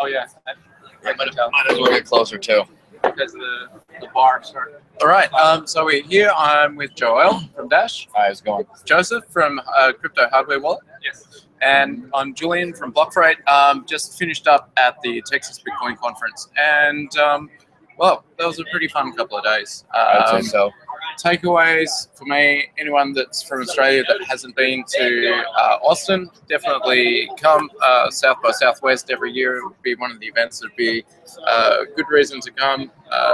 Oh yeah. I might as well get closer too. Because the bar started. All right, so we're here. I'm with Joel from Dash. Hi, how's it going? Joseph from CryptoHWwallet. Yes. And I'm Julian from Blockfreight. Just finished up at the Texas Bitcoin conference, and well, that was a pretty fun couple of days. I'd say so. Takeaways for me: anyone that's from Australia that hasn't been to Austin, definitely come. South by Southwest every year. It would be one of the events. It'd be a good reason to come.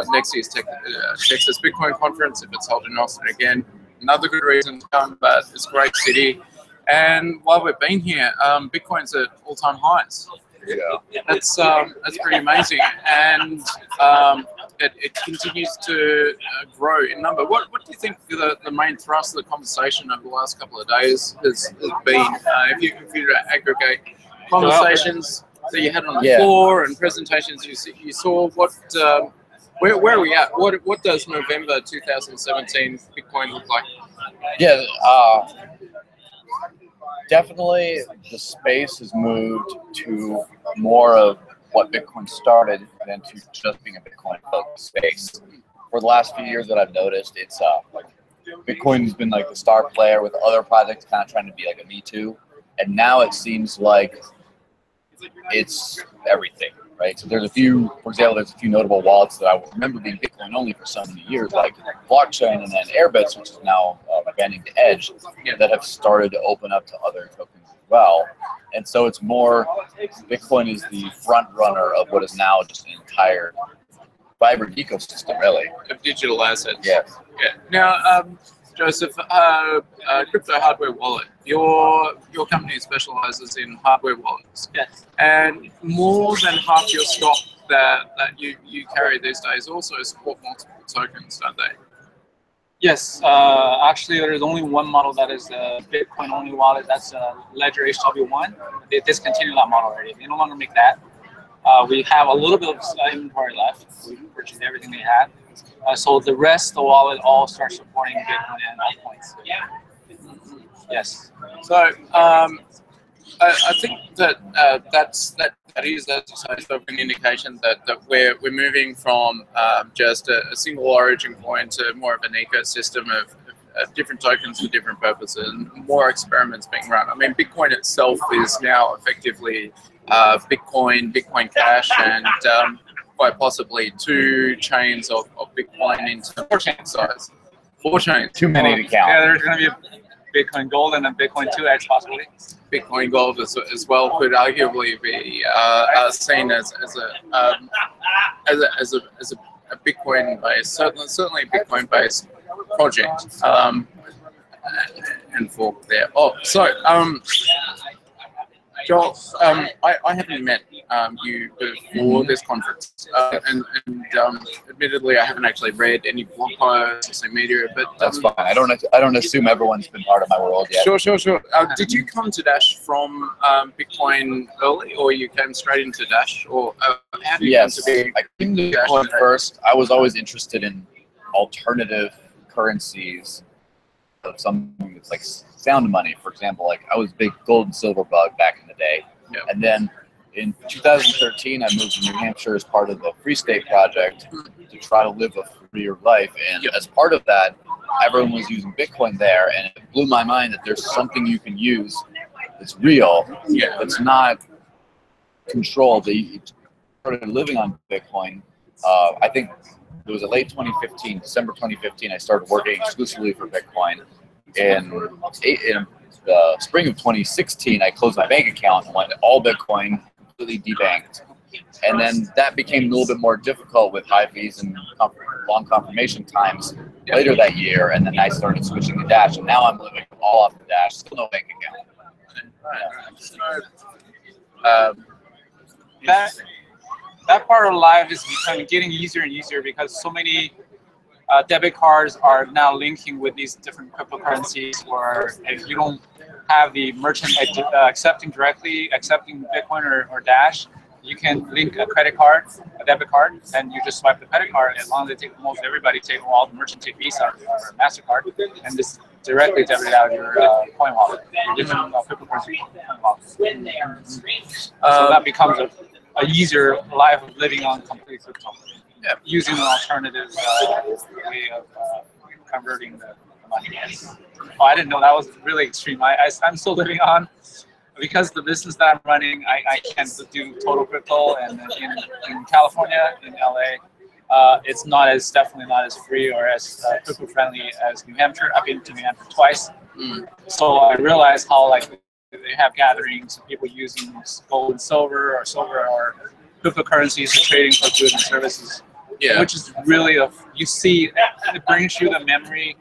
Next year's Texas Bitcoin conference, if it's held in Austin again, another good reason to come. But it's a great city. And while we've been here, Bitcoin's at all-time highs. Yeah. That's pretty amazing, and it continues to grow in number. What do you think the main thrust of the conversation over the last couple of days has been? If you aggregate conversations that you had on the floor and presentations you saw, where are we at? What does November 2017 Bitcoin look like? Yeah. Definitely, the space has moved to more of what Bitcoin started than to just being a Bitcoin-focused space. For the last few years that I've noticed, it's Bitcoin's been like the star player with other projects kind of trying to be like a Me Too, and now it seems like it's everything, right? So there's a few, for example, there's a few notable wallets that I remember being Bitcoin only for so many years, like Blockchain and then Airbits, which is now banding to Edge, that have started to open up to other tokens as well. And so it's more, Bitcoin is the front runner of what is now just an entire vibrant ecosystem, really. Of digital assets. Yes. Yeah. Now, Joseph, CryptoHWwallet, your company specializes in hardware wallets. Yes. And more than half your stock that you carry these days also support multiple tokens, don't they? Yes. Actually, there is only one model that is a Bitcoin-only wallet. That's Ledger HW1. They discontinued that model already. They no longer make that. We have a little bit of inventory left. We purchased everything they had. So the rest of the wallet all start supporting Bitcoin and altcoins. Yes. So I think that that is, as you say, sort of an indication that we're moving from just a single origin coin to more of an ecosystem of different tokens for different purposes, and more experiments being run. I mean, Bitcoin itself is now effectively Bitcoin Cash, and quite possibly 2 chains of Bitcoin into 4 chain size. 4 chains. Too many to count. Yeah, there's going to be a Bitcoin Gold and a Bitcoin 2X possibly. Bitcoin Gold as well could arguably be seen as a Bitcoin based, certainly a Bitcoin based project, and fork there. Oh, so Joel, I haven't met you before this conference, and admittedly, I haven't actually read any blog posts or social media. But that's fine. I don't assume everyone's been part of my world yet. Sure. Did you come to Dash from Bitcoin early, or you came straight into Dash, or how did you come to be? I came to Bitcoin first. I was always interested in alternative currencies of something that's like sound money, for example. Like I was a big gold and silver bug back in the day. Yep. And then in 2013, I moved to New Hampshire as part of the Free State Project to try to live a freer life. And as part of that, everyone was using Bitcoin there, and it blew my mind that there's something you can use that's real, that's not controlled. That you started living on Bitcoin. I think it was late 2015, December 2015, I started working exclusively for Bitcoin. In the spring of 2016, I closed my bank account and went all Bitcoin, completely debanked. And then that became a little bit more difficult with high fees and long confirmation times later that year. And then I started switching to Dash, and now I'm living all off the Dash, still no bank account. That part of life is getting easier and easier because so many debit cards are now linking with these different cryptocurrencies, where if you don't have the merchant accepting Bitcoin or Dash, you can link a credit card, a debit card, and you just swipe the credit card. As long as they take, most everybody take, all the merchant take Visa or MasterCard, and this directly debit out your coin wallet, your different cryptocurrency coin wallet. So that becomes easier life of living on complete crypto. Yeah. Using an alternative way of converting the money. Oh, I didn't know that was really extreme. I'm still living on, because the business that I'm running, I can't do total crypto, and in California, in LA, it's definitely not as free or as crypto friendly as New Hampshire. I've been to New Hampshire twice, so I realized how they have gatherings of people using gold and silver or cryptocurrencies for trading for goods and services. Yeah. Which is really you see, it brings you the memory,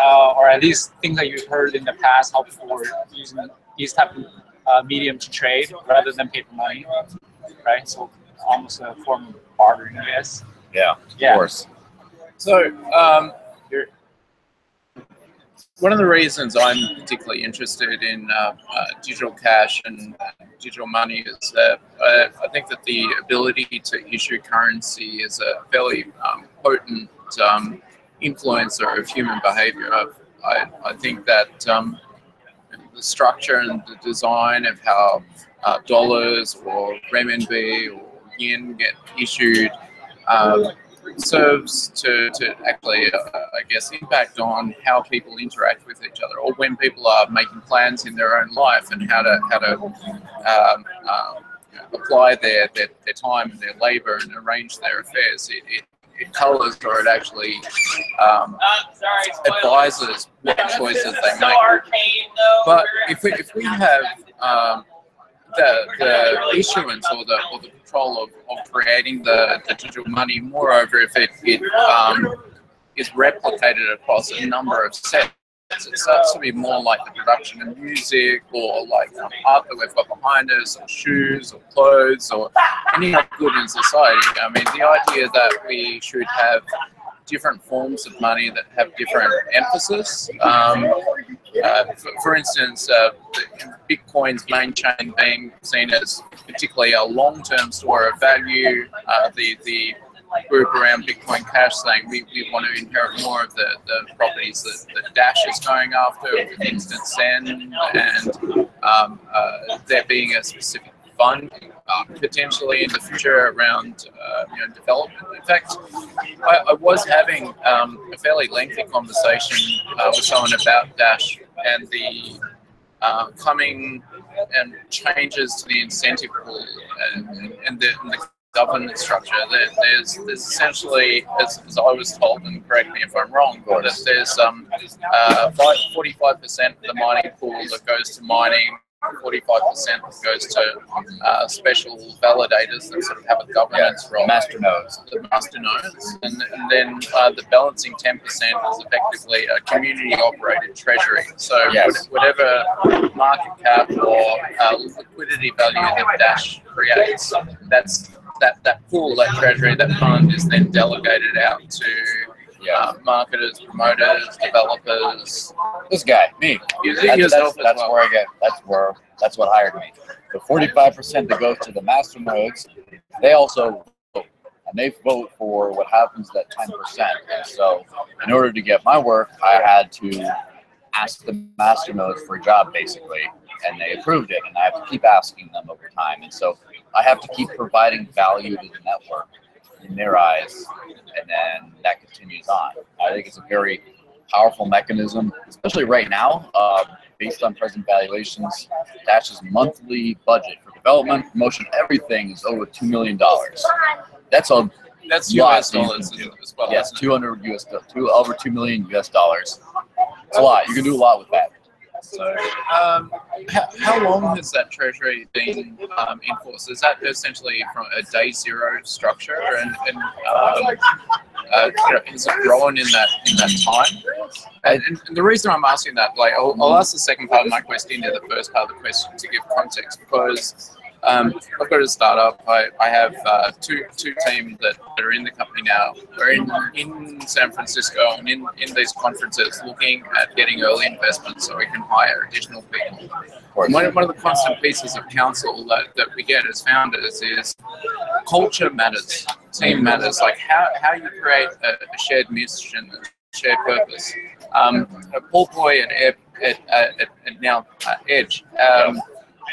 or at least things that you've heard in the past, how people were using these type of medium to trade rather than paper money, right? So almost a form of bartering, I guess. Yeah, Yeah. Of course. So one of the reasons I'm particularly interested in digital cash and digital money is that I think that the ability to issue currency is a fairly potent influencer of human behavior. I think that the structure and the design of how dollars or renminbi or yen get issued serves to actually, I guess, impact on how people interact with each other, or when people are making plans in their own life and how to apply their time and their labor and arrange their affairs. It colours, or it actually advises what choices they make. But if we have the issuance or the control of creating the digital money, moreover, if it is replicated across a number of sets, it starts to be more like the production of music, or like art that we've got behind us, or shoes, or clothes, or any other good in society. I mean, the idea that we should have different forms of money that have different emphasis. For instance, Bitcoin's main chain being seen as particularly a long-term store of value. The group around Bitcoin Cash saying we want to inherit more of the properties that Dash is going after with instant send, and there being a specific fund potentially in the future around development. In fact, I was having a fairly lengthy conversation with someone about Dash and the coming and changes to the incentive pool and the governance structure. There's essentially, as I was told, and correct me if I'm wrong, but there's 45% of the mining pool that goes to mining, 45% that goes to special validators that sort of have a governance role. Master nodes. The master nodes. And then the balancing 10% is effectively a community-operated treasury. So whatever market cap or liquidity value that Dash creates, that pool, that treasury, that fund is then delegated out to marketers, promoters, developers. This guy, me. That's what hired me. The 45% that goes to the master nodes, they also vote, and they vote for what happens to that 10%. And so, in order to get my work, I had to ask the master nodes for a job, basically, and they approved it, and I have to keep asking them over time. And so, I have to keep providing value to the network in their eyes, and then that continues on. I think it's a very powerful mechanism, especially right now, based on present valuations. Dash's monthly budget for development, promotion, everything is over $2 million. That's US dollars as well. Yes, 200 US, over 2 million US dollars. It's a lot. You can do a lot with that. So, how long has that treasury been in force? Is that essentially from a day zero structure, and has it grown in that time? And the reason I'm asking that, like, I'll ask the second part of my question to the first part of the question to give context, because I've got a startup. I have two teams that are in the company now. We're in San Francisco and in these conferences looking at getting early investments so we can hire additional people. One of the constant pieces of counsel that we get as founders is culture matters, team matters, like how you create a shared mission, a shared purpose. Paul Boy at now Edge,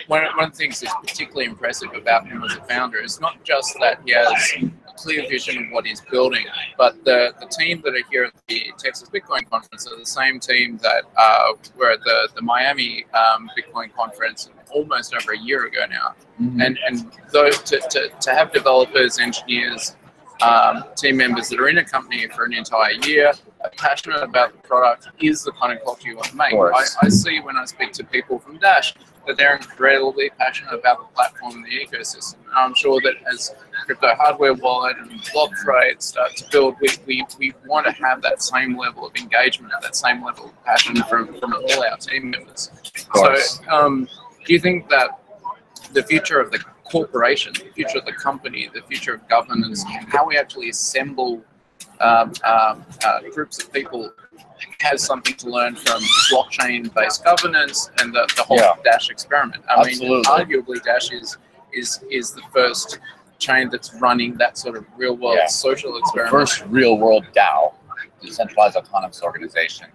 one of the things that's particularly impressive about him as a founder is not just that he has a clear vision of what he's building, but the team that are here at the Texas Bitcoin Conference are the same team that were at the Miami Bitcoin Conference almost over a year ago now. And those to have developers, engineers, team members that are in a company for an entire year, are passionate about the product, is the kind of culture you want to make. I see when I speak to people from Dash that they're incredibly passionate about the platform and the ecosystem. And I'm sure that as CryptoHWwallet and Blockfreight start to build, we want to have that same level of engagement, that same level of passion from all our team members. So do you think that the future of the corporation, the future of the company, the future of governance, how we actually assemble groups of people has something to learn from blockchain-based governance and the whole Dash experiment? I mean, arguably Dash is the first chain that's running that sort of real-world social experiment. The first real-world DAO, decentralized autonomous organization.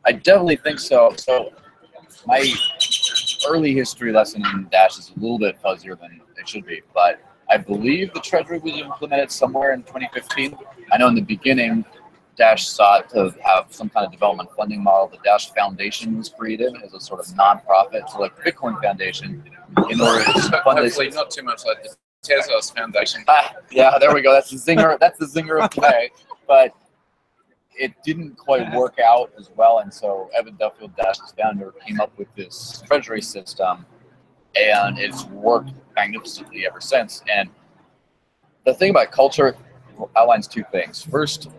I definitely think so. So my early history lesson in Dash is a little bit fuzzier than it should be, but I believe the Treasury was implemented somewhere in 2015. I know in the beginning, Dash sought to have some kind of development funding model. The Dash Foundation was created as a sort of nonprofit, so like the Bitcoin Foundation, in order to fund this. Hopefully not too much like the Tesla's Foundation. Yeah, there we go. That's the zinger. That's the zinger of today. But it didn't quite work out as well, and so Evan Duffield, Dash's founder, came up with this treasury system, and it's worked magnificently ever since. And the thing about culture outlines two things. First,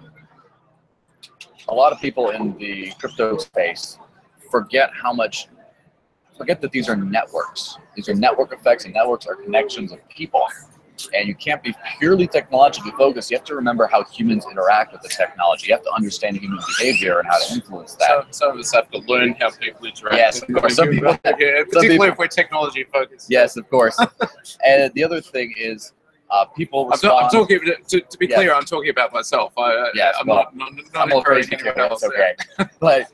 a lot of people in the crypto space forget that these are networks. These are network effects, and networks are connections of people. And you can't be purely technologically focused. You have to remember how humans interact with the technology. You have to understand human behavior and how to influence that. Some of us have to learn how people interact. Yes, of course. Particularly if we're technology focused. Yes, of course. And the other thing is, people respond. I'm talking, to be clear, I'm talking about myself. I'm not encouraging anyone else. Okay. But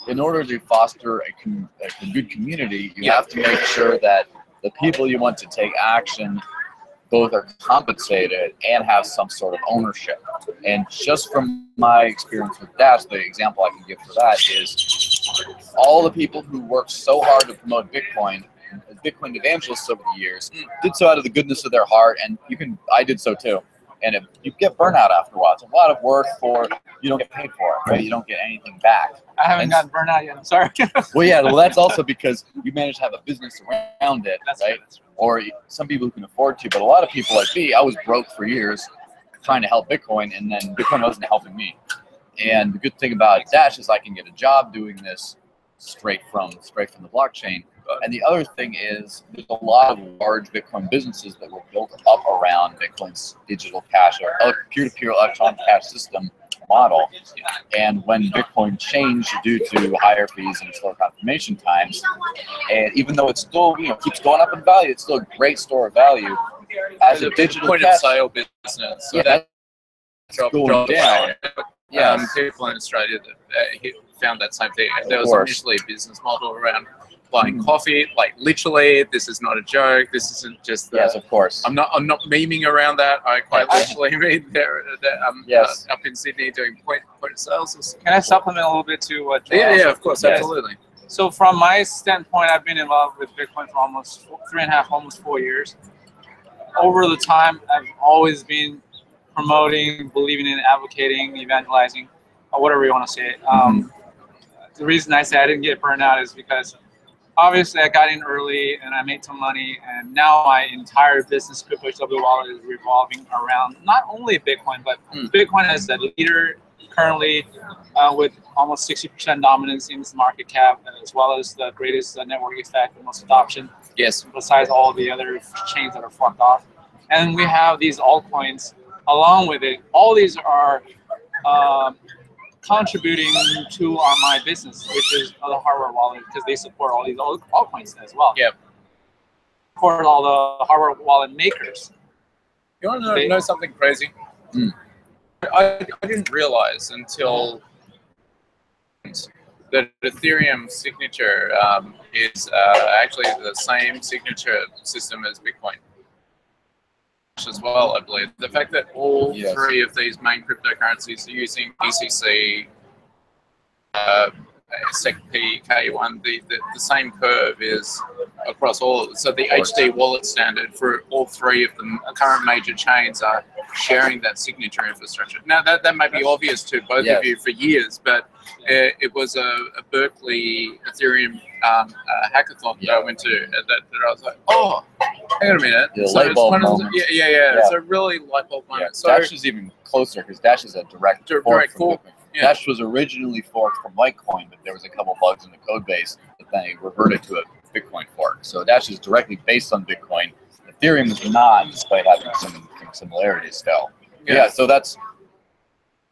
in order to foster a good community, you have to make sure that the people you want to take action both are compensated and have some sort of ownership. And just from my experience with Dash, the example I can give for that is all the people who worked so hard to promote Bitcoin as Bitcoin evangelists over the years did so out of the goodness of their heart, and I did so too. And you get burnout after a while. It's a lot of work for you don't get paid for it, right? You don't get anything back. I haven't gotten burnout yet. I'm sorry. Well, yeah, well, that's also because you manage to have a business around it, right? Or some people who can afford to, but a lot of people like me, I was broke for years trying to help Bitcoin, and then Bitcoin wasn't helping me. And the good thing about Dash is I can get a job doing this straight from the blockchain. And the other thing is there's a lot of large Bitcoin businesses that were built up around Bitcoin's digital cash or peer-to-peer electronic cash system model. And when Bitcoin changed due to higher fees and slower confirmation times, and even though it still keeps going up in value, it's still a great store of value as a digital point cash of sale business. So that's going down. Yeah, people in Australia that found that same thing. There was initially a business model around buying coffee, like literally. This is not a joke. This isn't just. Yes, of course. I'm not memeing around that. I quite literally mean there. Up in Sydney doing point of sales. Can I supplement a little bit to what? Yeah, of course, absolutely. So from my standpoint, I've been involved with Bitcoin for almost 3.5, almost 4 years. Over the time, I've always been promoting, believing in, advocating, evangelizing, or whatever you want to say it. The reason I say I didn't get burned out is because obviously I got in early and I made some money, and now my entire business, CryptoHWwallet, is revolving around not only Bitcoin, but Bitcoin as the leader currently with almost 60% dominance in its market cap, as well as the greatest network effect, the most adoption. Yes. Besides all the other chains that are fucked off. And we have these altcoins along with it. All these are contributing to my business, which is the hardware wallet, because they support all these altcoins as well. Yep. Support all the hardware wallet makers. You want to know something crazy? I didn't realize until that Ethereum signature is actually the same signature system as Bitcoin as well, I believe. The fact that all three of these main cryptocurrencies are using ECC, SecP, K1, the same curve is across all. So the TBC standard for all three of the current major chains are sharing that signature infrastructure. Now that may be obvious to both of you for years, but it was a Berkeley Ethereum hackathon that I went to that I was like, oh, hang on a minute. So light bulb moment. It's a really light bulb moment. So Dash is even closer because Dash is a direct fork. Yeah. Dash was originally forked from Litecoin, but there was a couple bugs in the code base that then they reverted to a Bitcoin fork. So Dash is directly based on Bitcoin. Ethereum is not, despite having some similarities still. Yeah, so that's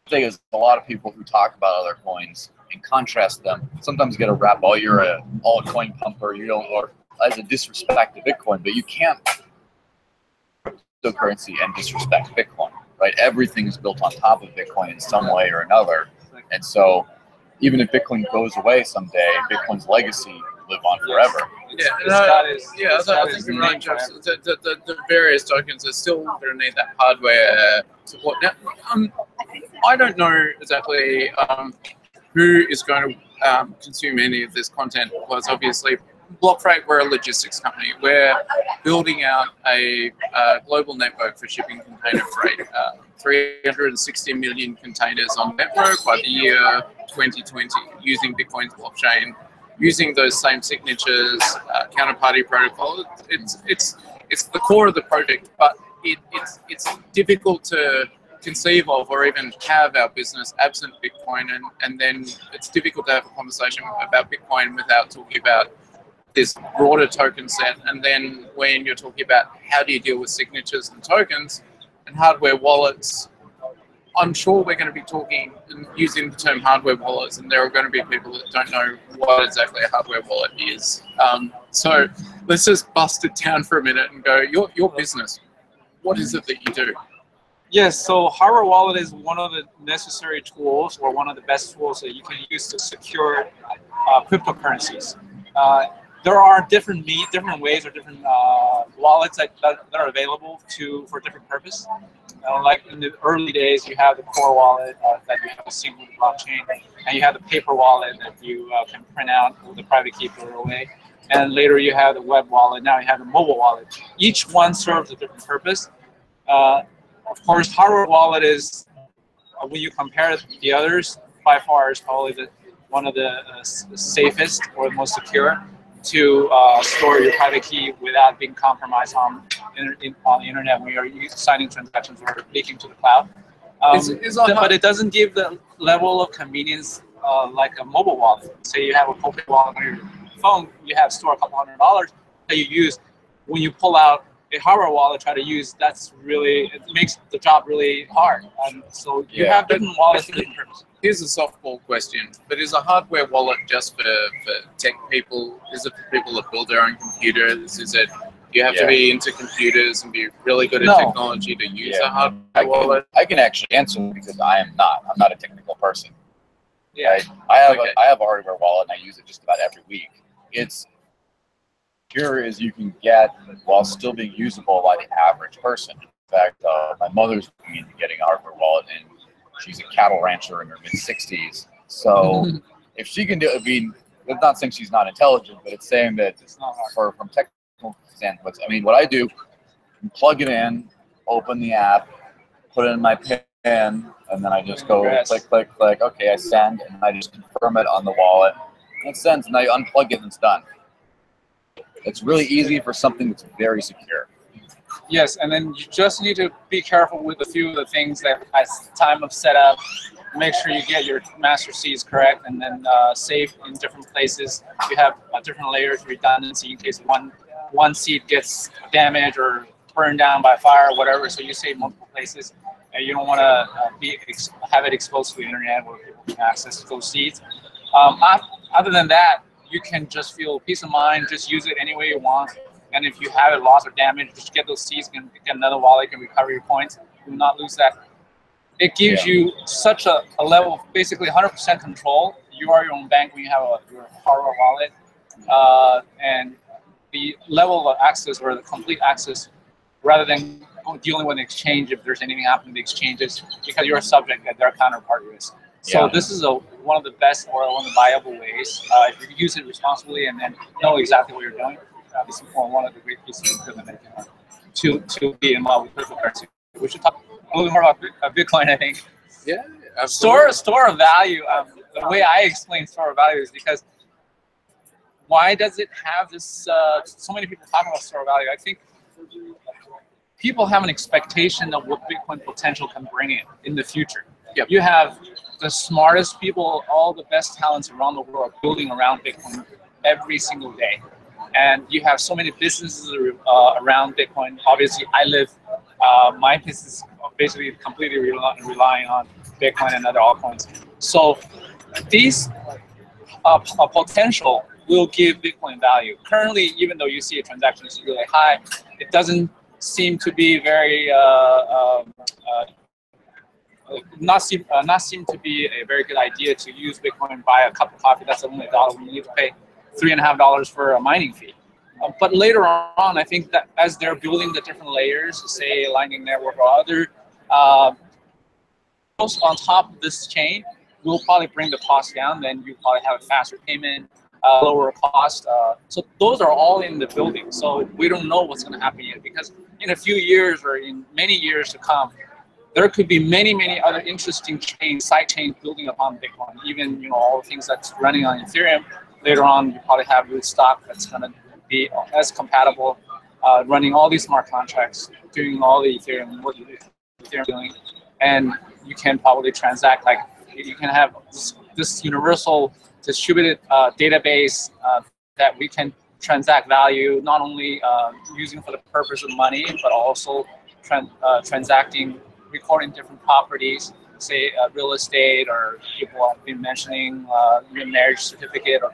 the thing is a lot of people who talk about other coins and contrast them sometimes get a rap, oh, you're a altcoin pumper, you don't, or as a disrespect to Bitcoin, but you can't cryptocurrency and disrespect Bitcoin. Right, everything is built on top of Bitcoin in some way or another, and so even if Bitcoin goes away someday, Bitcoin's legacy will live on forever. I think you're right, Jeff. The various tokens are still going to need that hardware support. Now, I don't know exactly who is going to consume any of this content, because obviously Blockfreight, we're a logistics company. We're building out a global network for shipping container freight. 360 million containers on network by the year 2020, using Bitcoin's blockchain, using those same signatures, counterparty protocol. It's the core of the project, but it's difficult to conceive of or even have our business absent Bitcoin, and then it's difficult to have a conversation about Bitcoin without talking about this broader token set. And then when you're talking about how do you deal with signatures and tokens and hardware wallets, I'm sure we're going to be talking and using the term hardware wallets, and there are going to be people that don't know what exactly a hardware wallet is. So let's just bust it down for a minute and go, your business, what is it that you do? Yes, so hardware wallet is one of the necessary tools, or one of the best tools that you can use to secure cryptocurrencies. There are different ways or different wallets that are available for different purpose. Like in the early days, you have the core wallet that you have a single blockchain, and you have the paper wallet that you can print out with the private key put it away. And later you have the web wallet. Now you have the mobile wallet. Each one serves a different purpose. Of course, hardware wallet is, when you compare it to the others, by far is probably one of the safest or the most secure to store your private key without being compromised on the internet when you're signing transactions or leaking to the cloud. But it doesn't give the level of convenience like a mobile wallet. Say you have a mobile wallet on your phone, you have store a couple $100 that you use. When you pull out a hardware wallet, try to use, it makes the job really hard. So you have different wallets for different purposes. Here's a softball question, but is a hardware wallet just for tech people? Is it for people that build their own computers? Is it, you have to be into computers and be really good at technology to use a hardware wallet? I can actually answer because I'm not a technical person. Yeah, I have a hardware wallet and I use it just about every week. It's secure as you can get while still being usable by the average person. In fact, my mother's looking into getting a hardware wallet, and she's a cattle rancher in her mid-60s. So if she can do it, I mean, it's not saying she's not intelligent, but it's saying that it's not hard from technical standpoints. I mean, what I do, plug it in, open the app, put it in my PIN, and then I just go click, click, click. Okay, I send, and I just confirm it on the wallet. And it sends, and I unplug it, and it's done. It's really easy for something that's very secure. Yes, and then you just need to be careful with a few of the things that at time of setup, make sure you get your master seeds correct, and then save in different places. You have different layers of redundancy in case one seed gets damaged or burned down by fire or whatever, so you save multiple places. And you don't want to have it exposed to the internet where people can access those seeds. Other than that, you can just feel peace of mind, just use it any way you want. And if you have it lost or damaged, just get those seeds, get another wallet, you can recover your points. Do not lose that. It gives you such a level of basically 100% control. you are your own bank when you have your hardware wallet, and the level of access or the complete access, rather than dealing with an exchange if there's anything happening to the exchanges, because you're a subject that their counterparty is. So this is one of the best or one of the viable ways if you use it responsibly and then know exactly what you're doing. This is one of the great pieces of equipment to be involved with cryptocurrency. We should talk a little more about Bitcoin, I think. Yeah, absolutely. Store of value. The way I explain store of value is because why does it have this? So many people talk about store of value. I think people have an expectation of what Bitcoin potential can bring in the future. Yep. You have the smartest people, all the best talents around the world building around Bitcoin every single day. And you have so many businesses around Bitcoin. Obviously, my business is basically completely relying on Bitcoin and other altcoins. So these potential will give Bitcoin value. Currently, even though you see a transaction is really high, it doesn't seem to be very not seem to be a very good idea to use Bitcoin and buy a cup of coffee. That's only $1 when you need to pay $3.50 for a mining fee. But later on, I think that as they're building the different layers, say Lightning Network or other, on top of this chain, will probably bring the cost down. Then you probably have a faster payment, lower cost. So those are all in the building. So we don't know what's going to happen yet, because in a few years or in many years to come, there could be many other interesting side chains building upon Bitcoin. Even all the things that's running on Ethereum. Later on, you probably have Rootstock that's going to be as compatible, running all these smart contracts, doing all the Ethereum, what Ethereum doing, and you can probably transact, like you can have this universal distributed database that we can transact value, not only using for the purpose of money, but also transacting, recording different properties, say real estate, or people have been mentioning your marriage certificate, or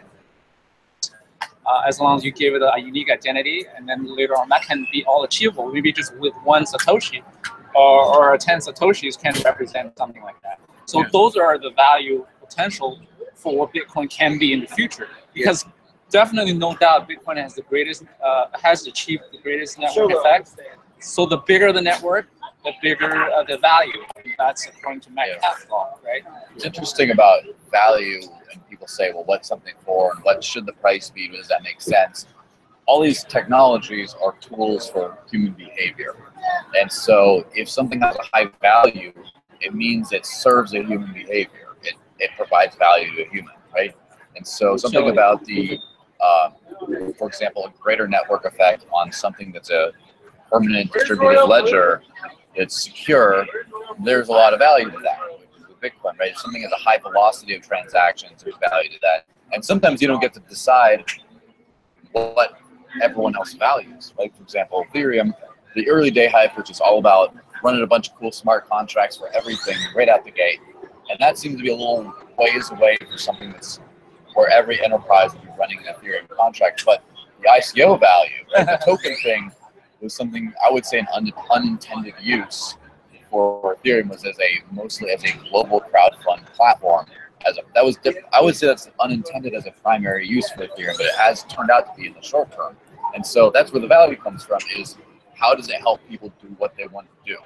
as long as you give it a unique identity, and then later on that can be all achievable. Maybe just with one Satoshi or 10 Satoshis can represent something like that. So those are the value potential for what Bitcoin can be in the future. Because definitely, no doubt, Bitcoin has the greatest, has achieved the greatest network effect. So the bigger the network, the bigger the value. That's according to Metcalfe's law, right? It's interesting about value, and people say, well, what's something for, and what should the price be? Does that make sense? All these technologies are tools for human behavior. And so if something has a high value, it means it serves a human behavior. It provides value to a human, right? And so something about the, for example, a greater network effect on something that's a permanent distributed ledger, it's secure, there's a lot of value to that, which is with Bitcoin, right? If something has a high velocity of transactions, there's value to that. And sometimes you don't get to decide what everyone else values. Like, for example, Ethereum, the early day hype, which is all about running a bunch of cool smart contracts for everything right out the gate. And that seems to be a little ways away for something that's where every enterprise would be running an Ethereum contract. But the ICO value, right, the token thing, was something I would say an unintended use for Ethereum was mostly as a global crowdfund platform. I would say that's unintended as a primary use for Ethereum, but it has turned out to be in the short term. And so that's where the value comes from, is how does it help people do what they want to do?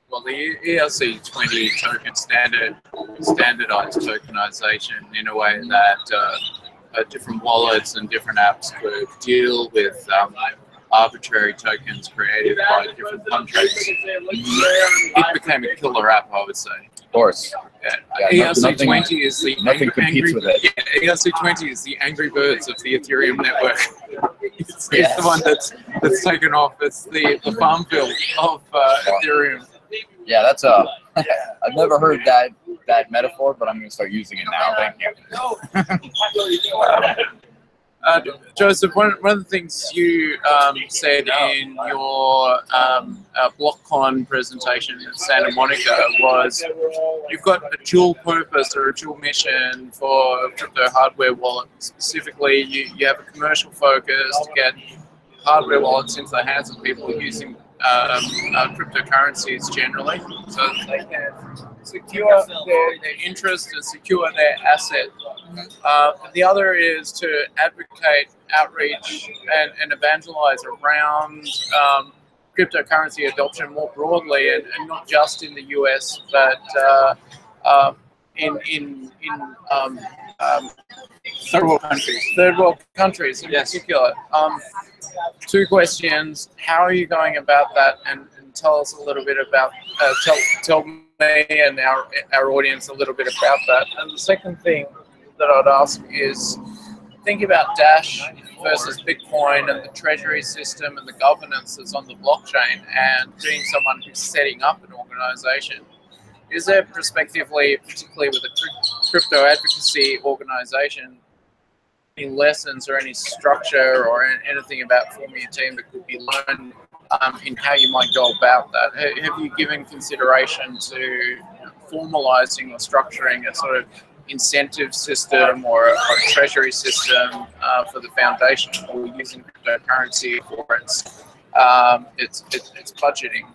Well, the ERC20 token standardized tokenization in a way that different wallets and different apps could deal with arbitrary tokens created by different countries. It became a killer app, I would say. Of course. Yeah, ERC20 is the nothing competes with it. Yeah, ERC20 is the Angry Birds of the Ethereum network. It's the one that's taken off. It's the Farmville of Ethereum. Yeah, that's I've never heard that metaphor, but I'm going to start using it now. Thank you. Joseph, one of the things you said in your BlockCon presentation in Santa Monica was you've got a dual purpose or a dual mission for CryptoHWwallet. Specifically, you have a commercial focus to get hardware wallets into the hands of people using cryptocurrencies generally, so that they can secure their interest and secure their asset. The other is to advocate, outreach, and evangelize around cryptocurrency adoption more broadly, and not just in the US, but in third world countries in particular. Two questions: how are you going about that, and tell us a little bit about tell me and our audience a little bit about that. And the second thing that I'd ask is, think about Dash versus Bitcoin and the treasury system and the governance that's on the blockchain, and being someone who's setting up an organization. Is there prospectively, particularly with a crypto advocacy organization, any lessons or any structure or anything about forming a team that could be learned in how you might go about that? Have you given consideration to formalizing or structuring a sort of incentive system or a treasury system for the foundation, or using cryptocurrency for its budgeting?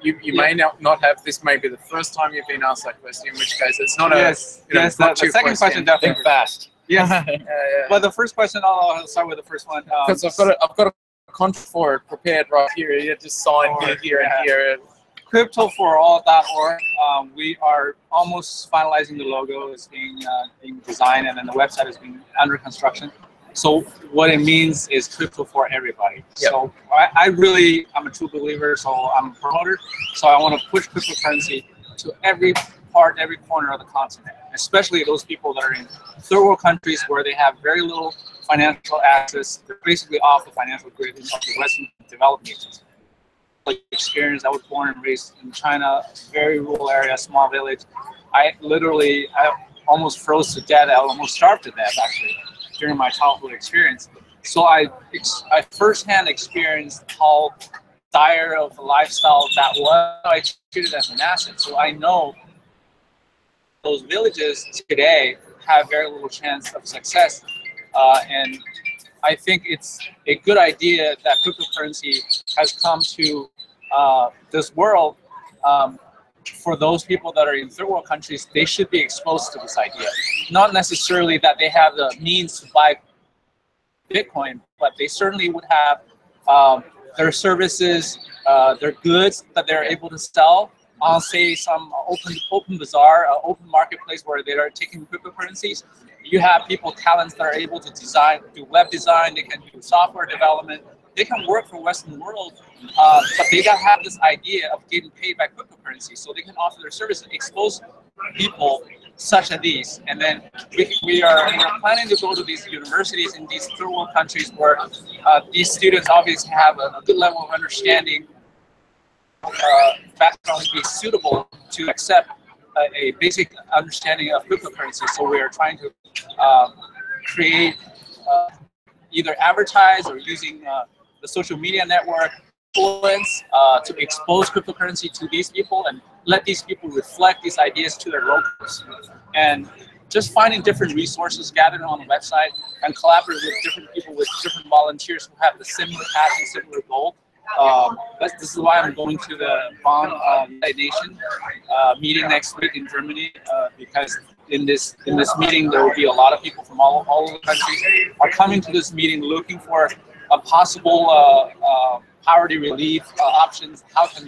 You may not have. This may be the first time you've been asked that question, in which case it's not the second question definitely. Think fast. Yes. But the first question, I'll start with the first one. Because I've got a contract for it prepared right here. You just sign here and here. CryptoForAll.org. We are almost finalizing the logo. It's being designed, and then the website is being under construction. So what it means is crypto for everybody. Yep. So I'm a true believer. So I'm a promoter. So I want to push cryptocurrency to every corner of the continent, especially those people that are in third world countries where they have very little financial access. They're basically off the financial grid of the Western developed nations. Like experience, I was born and raised in China, very rural area, small village. I almost froze to death. I almost starved to death actually during my childhood experience. So I firsthand experienced how dire of a lifestyle that was. I treated it as an asset. So I know those villages today have very little chance of success, and I think it's a good idea that cryptocurrency has come to this world. For those people that are in third world countries, they should be exposed to this idea. Not necessarily that they have the means to buy Bitcoin, but they certainly would have their services, their goods that they're able to sell on, say, some open bazaar, open marketplace where they are taking cryptocurrencies. You have people, talents that are able to do web design, they can do software development, they can work for Western world, but they gotta have this idea of getting paid by cryptocurrency, so they can offer their services, expose people such as these. And then we are planning to go to these universities in these third world countries where these students obviously have a good level of understanding, background to be suitable to accept a basic understanding of cryptocurrency. So we are trying to create, either advertise or using the social media network influence to expose cryptocurrency to these people and let these people reflect these ideas to their locals. And just finding different resources, gathering on the website, and collaborate with different people, with different volunteers who have the similar passion, similar goal. This is why I'm going to the Wang United Nations meeting next week in Germany, because in this meeting there will be a lot of people from all over the countries are coming to this meeting looking for a possible poverty relief options. How can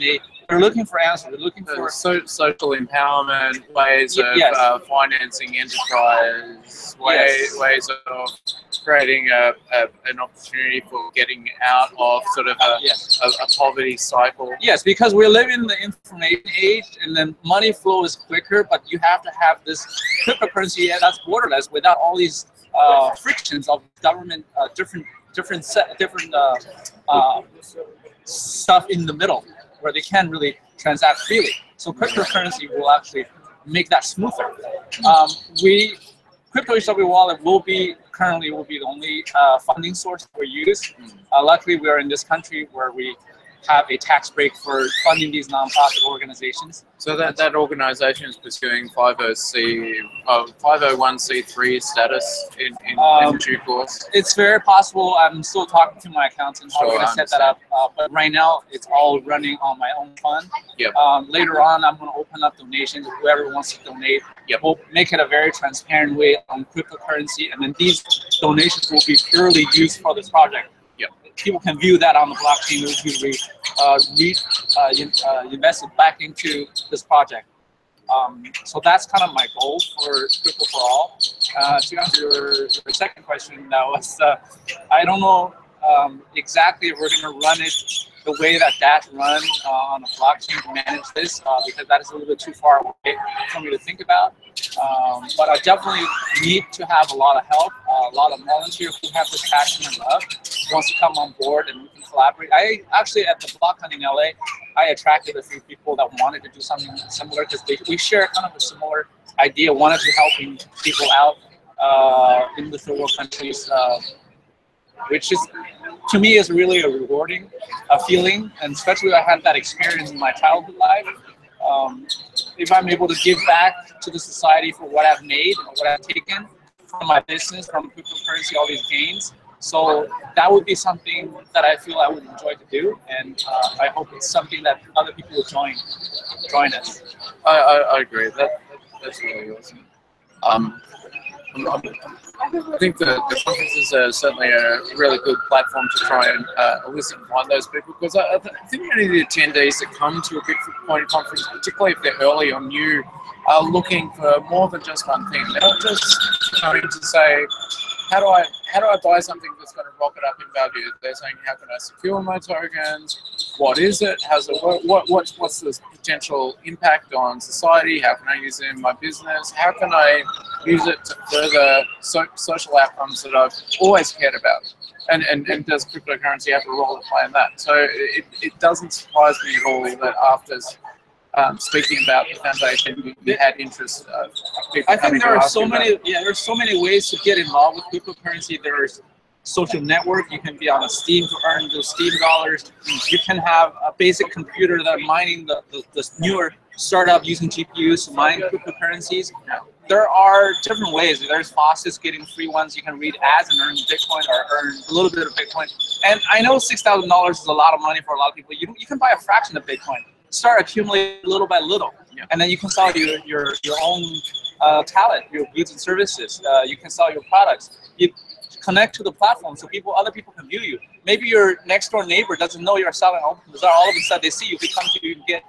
they're looking for answers. They're looking for social empowerment, ways of financing enterprise, ways of creating an opportunity for getting out of sort of a poverty cycle. Yes, because we're living in the information age, and then money flow is quicker, but you have to have this cryptocurrency that's borderless without all these frictions of government, different stuff in the middle where they can't really transact freely. So cryptocurrency will actually make that smoother. CryptoHWwallet will be the only funding source we use. Luckily, we are in this country where we have a tax break for funding these nonprofit organizations. So that organization is pursuing 501c3 status in due course? It's very possible. I'm still talking to my accountant how we're going to set that up. But right now, it's all running on my own fund. Yep. Later on, I'm going to open up donations. Whoever wants to donate, we'll make it a very transparent way on cryptocurrency. And then these donations will be purely used for this project. People can view that on the blockchain. It will be invested back into this project. So that's kind of my goal for Crypto for All. To answer your second question, that was I don't know exactly if we're going to run it the way that Dash run on the blockchain to manage this, because that is a little bit too far away for me to think about. But I definitely need to have a lot of help, a lot of volunteers who have this passion and love, wants to come on board and we can collaborate. I actually, at the Block Hunt in LA, I attracted a few people that wanted to do something similar because we share kind of a similar idea, wanted to helping people out in the third world countries, which is, to me, is really a rewarding feeling, and especially I had that experience in my childhood life. If I'm able to give back to the society for what I've made or what I've taken from my business, from cryptocurrency, all these gains, so that would be something that I feel I would enjoy to do, and I hope it's something that other people will join us. I agree. That's really awesome. I think the conferences are certainly a really good platform to try and elicit and find those people, because I think many of the attendees that come to a Bitcoin conference, particularly if they're early or new, are looking for more than just one thing. They're not just coming to say, how do I buy something that's going to rocket up in value? They're saying, how can I secure my tokens? What is it? How's it work? What's the potential impact on society? How can I use it in my business? How can I use it to further social outcomes that I've always cared about? And does cryptocurrency have a role to play in that? So it doesn't surprise me at all that after speaking about the foundation, you had interest. I think there are so many. Yeah, there's so many ways to get involved with cryptocurrency. There's social network. You can be on a Steam to earn those Steam dollars. You can have a basic computer that mining the newer startup using GPUs to mine cryptocurrencies. There are different ways. There's faucets getting free ones. You can read ads and earn Bitcoin or earn a little bit of Bitcoin. And I know $6,000 is a lot of money for a lot of people. You can buy a fraction of Bitcoin. Start accumulating little by little, and then you can sell your own talent, your goods and services. You can sell your products. You connect to the platform so other people can view you. Maybe your next door neighbor doesn't know you're selling OpenBazaar. All of a sudden they see you, they come to you and get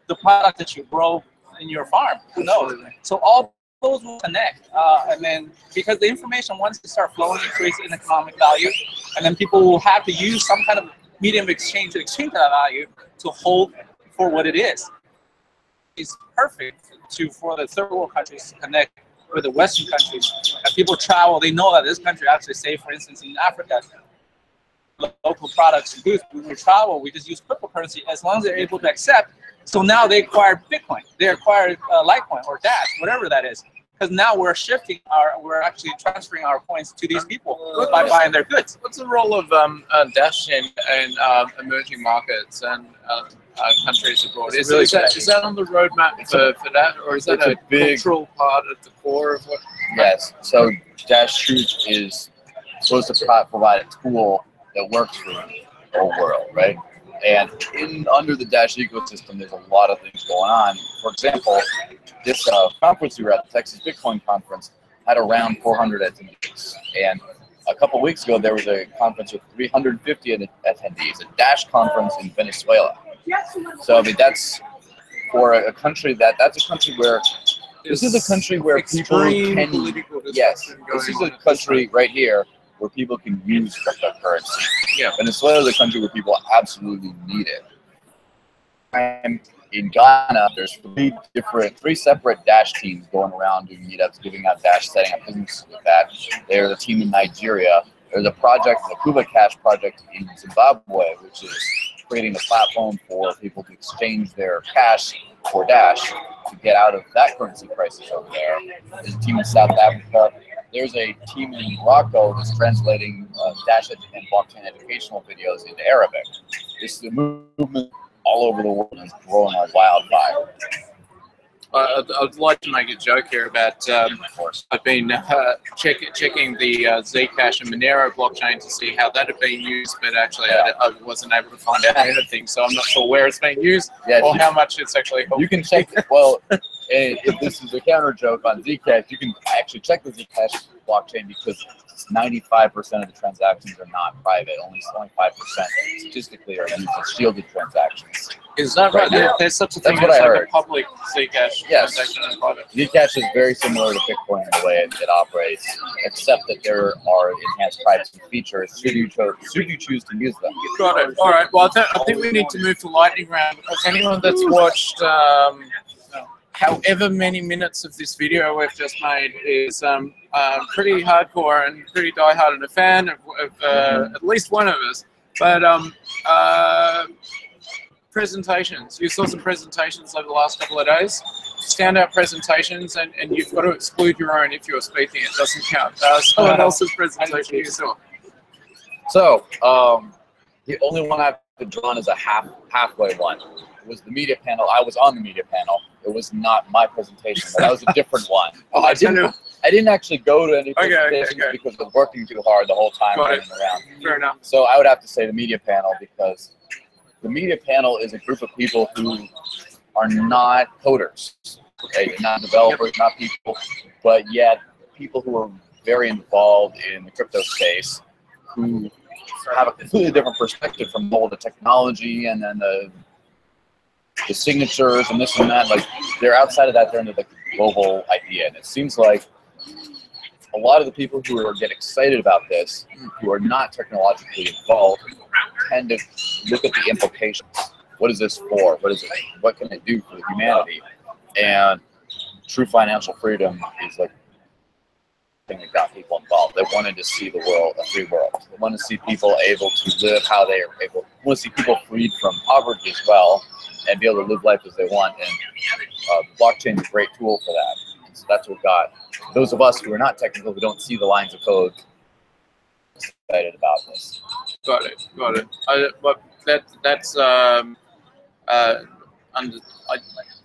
the product that you grow in your farm. Who knows? So all those will connect, and then because the information, once it starts flowing, it creates an economic value, and then people will have to use some kind of medium of exchange to exchange that value to hold for what it is. It's perfect for the third world countries to connect with the Western countries. As people travel, they know that this country actually, say for instance in Africa, local products and goods, when we travel, we just use cryptocurrency as long as they're able to accept. So now they acquire Bitcoin, they acquire Litecoin or Dash, whatever that is. Because now we're we're actually transferring our coins to these people by buying their goods. What's the role of Dash in emerging markets and countries abroad? Is that on the roadmap for that, or is that a cultural part at the core of what? Yes. So Dash Truth is supposed to provide a tool that works for the whole world, right? And under the Dash ecosystem, there's a lot of things going on. For example, this conference we were at, the Texas Bitcoin Conference, had around 400 attendees. And a couple weeks ago, there was a conference with 350 attendees, a Dash conference in Venezuela. So I mean, that's for a country that's a country where this is a country where people can. Yes, this is a country right here where people can use cryptocurrency. Yeah. Venezuela is a country where people absolutely need it. And in Ghana, there's three separate Dash teams going around doing meetups, giving out Dash, setting up businesses with that. There's a team in Nigeria. There's a project, the Kuba Cash project in Zimbabwe, which is creating a platform for people to exchange their cash for Dash to get out of that currency crisis over there. There's a team in South Africa. there's a team in Morocco that's translating Dash and blockchain educational videos into Arabic. This is a movement all over the world and is growing like wildfire. I'd like to make a joke here about, I've been checking the Zcash and Monero blockchain to see how that had been used, but actually I wasn't able to find out anything, so I'm not sure where it's being used or how much it's actually helped. You can check, well, if this is a counter joke on Zcash, you can actually check the Zcash blockchain because 95% of the transactions are not private. Only 25% statistically are used as shielded transactions. Is that right? There's such a thing as like a public Zcash transaction and private. Zcash is very similar to Bitcoin in the way it operates, except that there are enhanced privacy features should you choose to use them. Got it. All right. Well, I think we need to move to lightning round because anyone that's watched however many minutes of this video we've just made is pretty hardcore and pretty diehard and a fan of at least one of us. But presentations. You saw some presentations over the last couple of days. Standout presentations, and you've got to exclude your own if you're speaking. It doesn't count. Someone else's presentation you saw. So the only one I've drawn is a halfway one. It was the media panel. I was on the media panel. It was not my presentation, but that was a different one. I didn't actually go to any presentations because I was working too hard the whole time running around. Fair enough. So I would have to say the media panel because the media panel is a group of people who are not coders, okay? Not developers, not people, but yet people who are very involved in the crypto space who have a completely different perspective from all the technology and then the signatures and this and that. Like they're outside of that, they're into the global idea. And it seems like a lot of the people who get excited about this, who are not technologically involved, tend to look at the implications. What is this for? What is it? What can it do for humanity? And true financial freedom is like the thing that got people involved. They wanted to see the world, a free world. They want to see people able to live how they are able. They want to see people freed from poverty as well and be able to live life as they want. And blockchain is a great tool for that. And so that's what got those of us who are not technical, who don't see the lines of code, excited about this. Got it. But that's I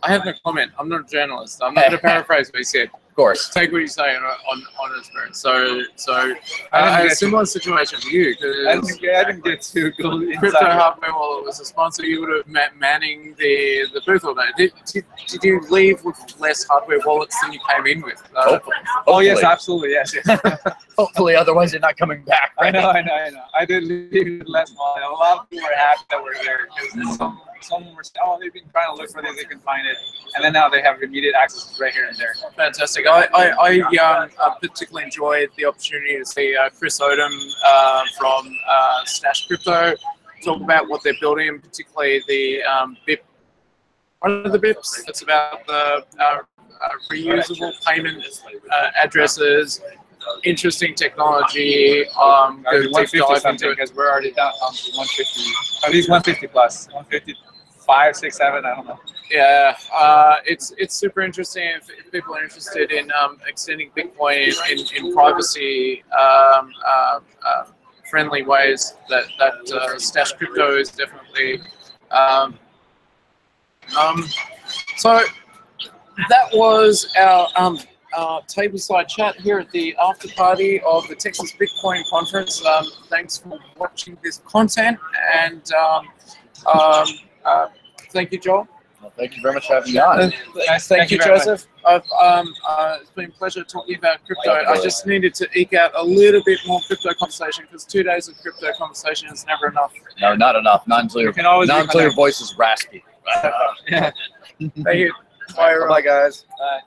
have no comment. I'm not a journalist. I'm not going to paraphrase what he said. Of course. Take what you say on its merit. So I had a similar situation for you. I didn't get to go inside. CryptoHWwallet was a sponsor. You would have manning the booth all day. Did you leave with less hardware wallets than you came in with? Hopefully. Oh yes, absolutely, yes. Hopefully, otherwise you're not coming back. Right? I know. I did leave with less wallet. A lot of people were happy that we're here because someone were saying, oh, they've been trying to look for this, they can find it, and then now they have immediate access right here and there. Fantastic. I particularly enjoyed the opportunity to see Chris Odom from Stash Crypto talk about what they're building, particularly the BIP. One of the BIPs. It's about the reusable payment addresses. Interesting technology. Good 150 something because we're already down to 150. At least 150 plus. 155, 6, 7. I don't know. Yeah, it's super interesting if people are interested in extending Bitcoin in privacy friendly ways. That Stash Crypto is definitely. So that was our tableside chat here at the after party of the Texas Bitcoin Conference. Thanks for watching this content, and thank you, Joel. Well, thank you very much for having me on. Thank you, Joseph. It's been a pleasure talking about crypto. I just needed to eke out a little bit more crypto conversation because 2 days of crypto conversation is never enough. No, not enough. Not until your voice is raspy. Yeah. Thank you. Bye, everyone. Bye, guys. Bye.